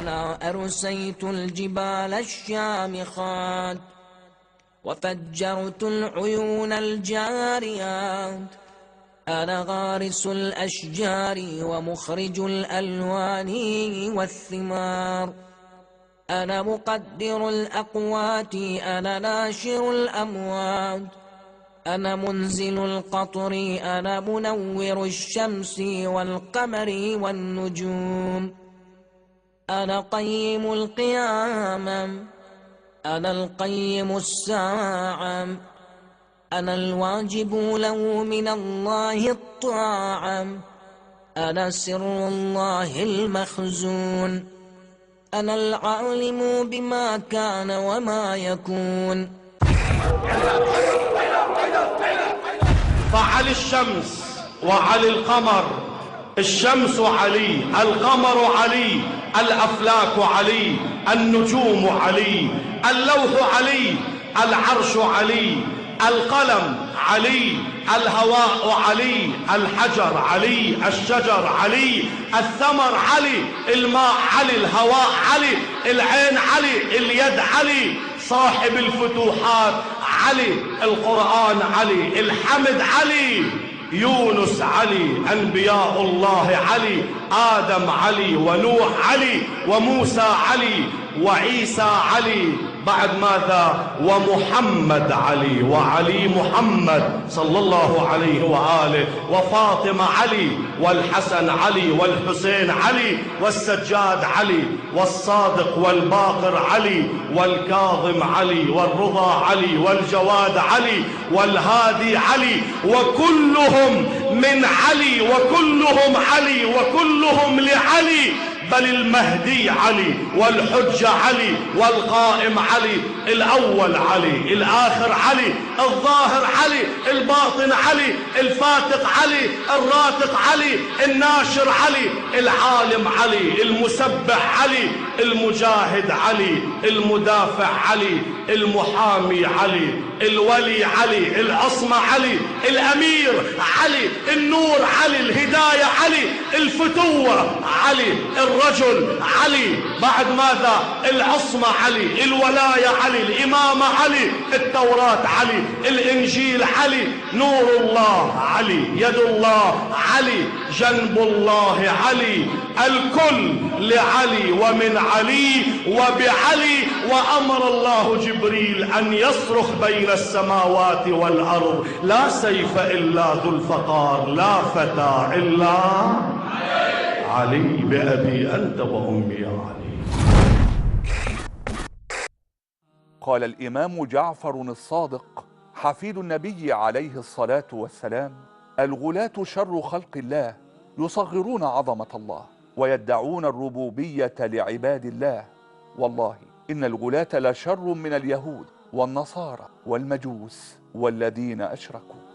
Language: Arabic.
أنا أرسيت الجبال الشامخات وفجرت العيون الجاريات. أنا غارس الأشجار ومخرج الألوان والثمار. أنا مقدر الأقوات، أنا ناشر الأموات. أنا منزل القطر، أنا منور الشمس والقمر والنجوم. أنا قيم القيام، أنا القيم الساعة. أنا الواجب له من الله الطاعة. أنا سر الله المخزون. أنا العالم بما كان وما يكون. فعلي الشمس وعلي القمر. الشمس علي، القمر علي، الأفلاك علي، النجوم علي، اللوح علي، العرش علي، القلم علي، الهواء علي، الحجر علي، الشجر علي، الثمر علي، الماء علي، الهواء علي، العين علي، اليد علي، صاحب الفتوحات علي، القرآن علي، الحمد علي، يونس علي، أنبياء الله علي، آدم علي، ونوح علي، وموسى علي، وعيسى علي، بعد ماذا؟ ومحمد علي، وعلي محمد صلى الله عليه وآله، وفاطمة علي، والحسن علي، والحسين علي، والسجاد علي، والصادق والباقر علي، والكاظم علي، والرضا علي، والجواد علي، والهادي علي، وكلهم من علي، وكلهم علي، وكلهم لعلي، بل المهدي علي، والحجة علي، والقائم علي، الأول علي، الآخر علي، الظاهر علي، الباطن علي، الفاتق علي، الراتق علي، الناشر علي، العالم علي، المسبح علي، المجاهد علي، المدافع علي، المحامي علي، الولي علي، العصمة علي، الأمير علي، النور علي، الهداية علي، الفتوة علي، الرجل علي، بعد ماذا؟ العصمة علي، الولاية علي، الإمامة علي، التوراة علي، الإنجيل علي، نور الله علي، يد الله علي، جنب الله علي، الكل لعلي ومن علي وبعلي. وأمر الله جبريل أن يصرخ بين السماوات والأرض: لا سيف إلا ذو الفقار، لا فتى إلا علي، بأبي أنت وأمي يا علي. قال الإمام جعفر الصادق حفيد النبي عليه الصلاة والسلام: الغلاة شر خلق الله، يصغرون عظمة الله ويدعون الربوبية لعباد الله. والله إن الغلاة لشر من اليهود والنصارى والمجوس والذين أشركوا.